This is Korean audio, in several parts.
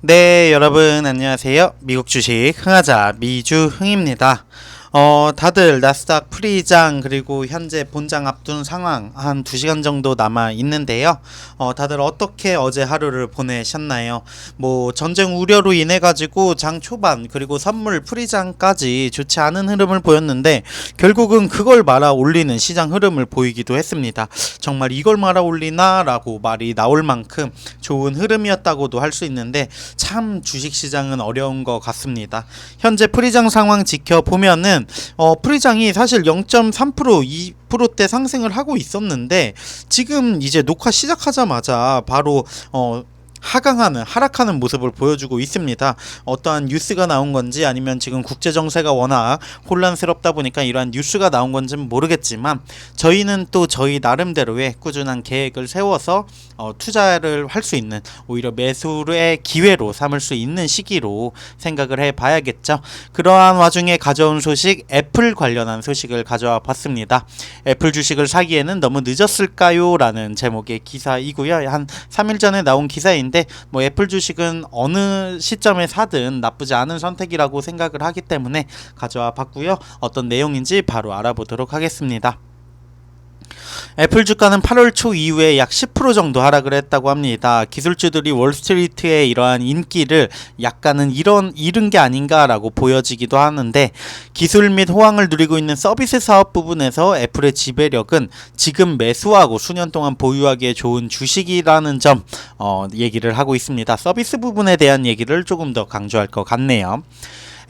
네, 여러분 안녕하세요. 미국 주식 흥하자 미주흥입니다. 다들 나스닥 프리장 그리고 현재 본장 앞둔 상황 한 2시간 정도 남아 있는데요. 다들 어떻게 어제 하루를 보내셨나요? 뭐 전쟁 우려로 인해 가지고 장 초반 그리고 선물 프리장까지 좋지 않은 흐름을 보였는데 결국은 그걸 말아 올리는 시장 흐름을 보이기도 했습니다. 정말 이걸 말아 올리나 라고 말이 나올 만큼 좋은 흐름이었다고도 할 수 있는데 참 주식시장은 어려운 것 같습니다. 현재 프리장 상황 지켜보면은 프리장이 사실 0.3% 2%대 상승을 하고 있었는데 지금 이제 녹화 시작하자마자 바로 하락하는 모습을 보여주고 있습니다. 어떠한 뉴스가 나온 건지 아니면 지금 국제 정세가 워낙 혼란스럽다 보니까 이러한 뉴스가 나온 건지는 모르겠지만 저희는 또 저희 나름대로의 꾸준한 계획을 세워서 투자를 할 수 있는 오히려 매수의 기회로 삼을 수 있는 시기로 생각을 해봐야겠죠. 그러한 와중에 가져온 소식, 애플 관련한 소식을 가져와 봤습니다. 애플 주식을 사기에는 너무 늦었을까요? 라는 제목의 기사이고요. 한 3일 전에 나온 기사인데 뭐 애플 주식은 어느 시점에 사든 나쁘지 않은 선택이라고 생각을 하기 때문에 가져와 봤고요. 어떤 내용인지 바로 알아보도록 하겠습니다. 애플 주가는 8월 초 이후에 약 10% 정도 하락을 했다고 합니다. 기술주들이 월스트리트의 이러한 인기를 약간은 잃은 게 아닌가라고 보여지기도 하는데 기술 및 호황을 누리고 있는 서비스 사업 부분에서 애플의 지배력은 지금 매수하고 수년 동안 보유하기에 좋은 주식이라는 점 얘기를 하고 있습니다. 서비스 부분에 대한 얘기를 조금 더 강조할 것 같네요.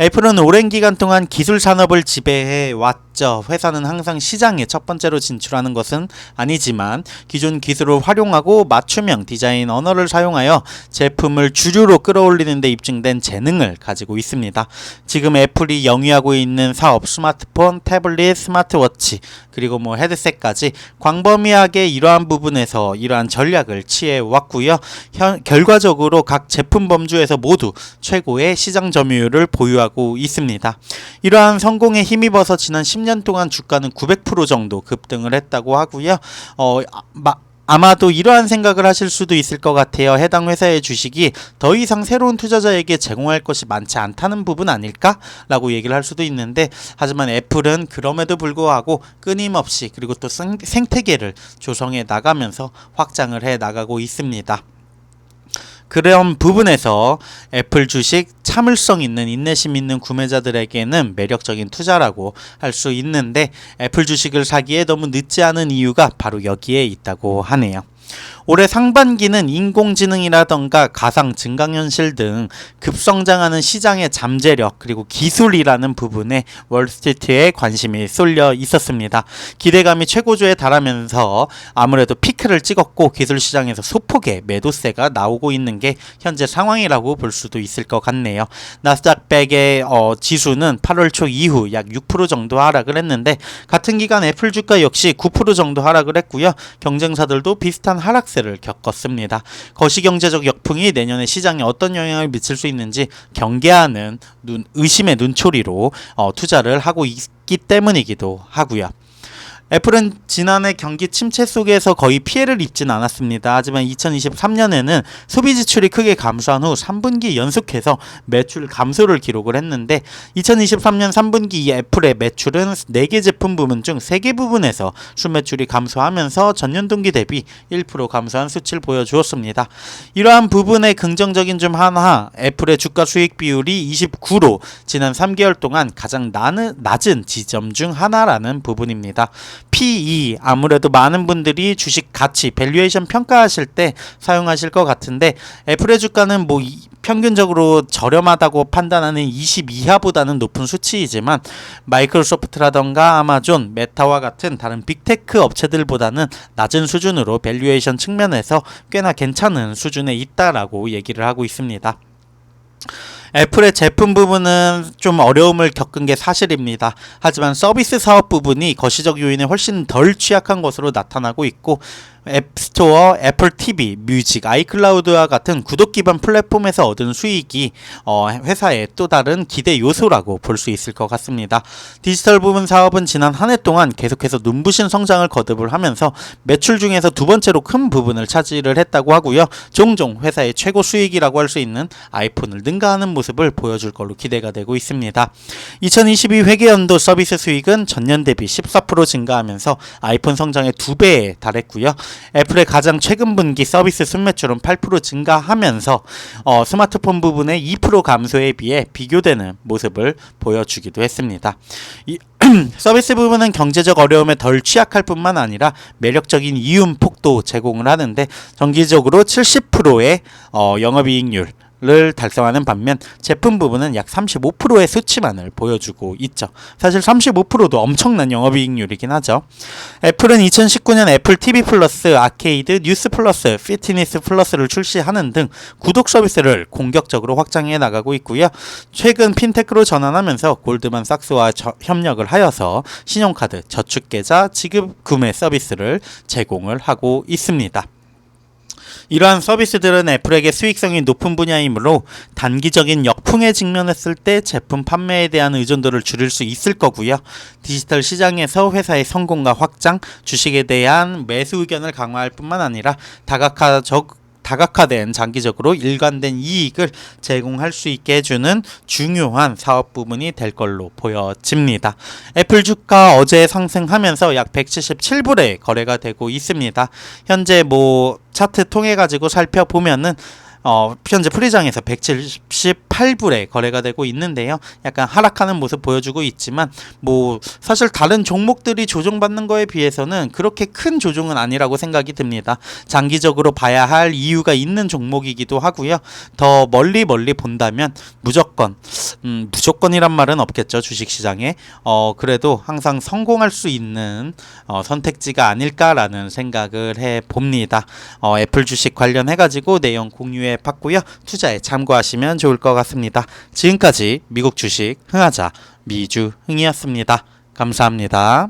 애플은 오랜 기간 동안 기술 산업을 지배해 왔죠. 회사는 항상 시장에 첫 번째로 진출하는 것은 아니지만 기존 기술을 활용하고 맞춤형 디자인 언어를 사용하여 제품을 주류로 끌어올리는 데 입증된 재능을 가지고 있습니다. 지금 애플이 영위하고 있는 사업, 스마트폰, 태블릿, 스마트워치, 그리고 뭐 헤드셋까지 광범위하게 이러한 부분에서 이러한 전략을 취해 왔고요. 결과적으로 각 제품 범주에서 모두 최고의 시장 점유율을 보유하고 있습니다. 이러한 성공에 힘입어서 지난 10년 동안 주가는 900% 정도 급등을 했다고 하고요. 아마도 이러한 생각을 하실 수도 있을 것 같아요. 해당 회사의 주식이 더 이상 새로운 투자자에게 제공할 것이 많지 않다는 부분 아닐까? 라고 얘기를 할 수도 있는데 하지만 애플은 그럼에도 불구하고 끊임없이 그리고 또 생태계를 조성해 나가면서 확장을 해 나가고 있습니다. 그런 부분에서 애플 주식 참을성 있는 인내심 있는 구매자들에게는 매력적인 투자라고 할 수 있는데 애플 주식을 사기에 너무 늦지 않은 이유가 바로 여기에 있다고 하네요. 올해 상반기는 인공지능이라던가 가상 증강현실 등 급성장하는 시장의 잠재력 그리고 기술이라는 부분에 월스트리트에 관심이 쏠려 있었습니다. 기대감이 최고조에 달하면서 아무래도 피크를 찍었고 기술 시장에서 소폭의 매도세가 나오고 있는 게 현재 상황이라고 볼 수도 있을 것 같네요. 나스닥 100의 지수는 8월 초 이후 약 6% 정도 하락을 했는데 같은 기간 애플 주가 역시 9% 정도 하락을 했고요. 경쟁사들도 비슷한 하락세를 겪었습니다. 거시경제적 역풍이 내년에 시장에 어떤 영향을 미칠 수 있는지 경계하는 의심의 눈초리로 투자를 하고 있기 때문이기도 하고요. 애플은 지난해 경기 침체 속에서 거의 피해를 입진 않았습니다. 하지만 2023년에는 소비 지출이 크게 감소한 후 3분기 연속해서 매출 감소를 기록을 했는데 2023년 3분기 애플의 매출은 4개 제품 부문 중 3개 부분에서 순매출이 감소하면서 전년 동기 대비 1% 감소한 수치를 보여주었습니다. 이러한 부분의 긍정적인 점 하나, 애플의 주가 수익 비율이 29로 지난 3개월 동안 가장 낮은 지점 중 하나라는 부분입니다. PE 아무래도 많은 분들이 주식 가치 밸류에이션 평가하실 때 사용하실 것 같은데 애플의 주가는 뭐 평균적으로 저렴하다고 판단하는 20 이하보다는 높은 수치이지만 마이크로소프트라던가 아마존, 메타와 같은 다른 빅테크 업체들보다는 낮은 수준으로 밸류에이션 측면에서 꽤나 괜찮은 수준에 있다라고 얘기를 하고 있습니다. 애플의 제품 부분은 좀 어려움을 겪은 게 사실입니다. 하지만 서비스 사업 부분이 거시적 요인에 훨씬 덜 취약한 것으로 나타나고 있고 앱스토어, 애플 TV, 뮤직, 아이클라우드와 같은 구독 기반 플랫폼에서 얻은 수익이 회사의 또 다른 기대 요소라고 볼 수 있을 것 같습니다. 디지털 부문 사업은 지난 한 해 동안 계속해서 눈부신 성장을 거듭을 하면서 매출 중에서 두 번째로 큰 부분을 차지를 했다고 하고요. 종종 회사의 최고 수익이라고 할 수 있는 아이폰을 능가하는 모습을 보여줄 걸로 기대가 되고 있습니다. 2022 회계연도 서비스 수익은 전년 대비 14% 증가하면서 아이폰 성장의 2배에 달했고요. 애플의 가장 최근 분기 서비스 순매출은 8% 증가하면서 스마트폰 부분의 2% 감소에 비해 비교되는 모습을 보여주기도 했습니다. 서비스 부분은 경제적 어려움에 덜 취약할 뿐만 아니라 매력적인 이윤폭도 제공을 하는데 정기적으로 70%의 영업이익률 를 달성하는 반면 제품 부분은 약 35%의 수치만을 보여주고 있죠. 사실 35%도 엄청난 영업이익률이긴 하죠. 애플은 2019년 애플 TV 플러스, 아케이드, 뉴스 플러스, 피트니스 플러스를 출시하는 등 구독 서비스를 공격적으로 확장해 나가고 있고요. 최근 핀테크로 전환하면서 골드만삭스와 협력을 하여서 신용카드, 저축계좌, 지급 구매 서비스를 제공을 하고 있습니다. 이러한 서비스들은 애플에게 수익성이 높은 분야이므로 단기적인 역풍에 직면했을 때 제품 판매에 대한 의존도를 줄일 수 있을 거고요. 디지털 시장에서 회사의 성공과 확장, 주식에 대한 매수 의견을 강화할 뿐만 아니라 다각화된 장기적으로 일관된 이익을 제공할 수 있게 해주는 중요한 사업 부분이 될 걸로 보여집니다. 애플 주가 어제 상승하면서 약 177불에 거래가 되고 있습니다. 현재 차트 통해 가지고 살펴보면은 현재 프리장에서 178불에 거래가 되고 있는데요. 약간 하락하는 모습 보여주고 있지만 사실 다른 종목들이 조정받는 거에 비해서는 그렇게 큰 조정은 아니라고 생각이 듭니다. 장기적으로 봐야 할 이유가 있는 종목이기도 하고요. 더 멀리 본다면 무조건이란 말은 없겠죠. 주식시장에. 그래도 항상 성공할 수 있는 선택지가 아닐까라는 생각을 해봅니다. 애플 주식 관련해가지고 내용 공유해 봤고요. 투자에 참고하시면 좋을 것 같습니다. 지금까지 미국 주식 흥하자 미주흥이었습니다. 감사합니다.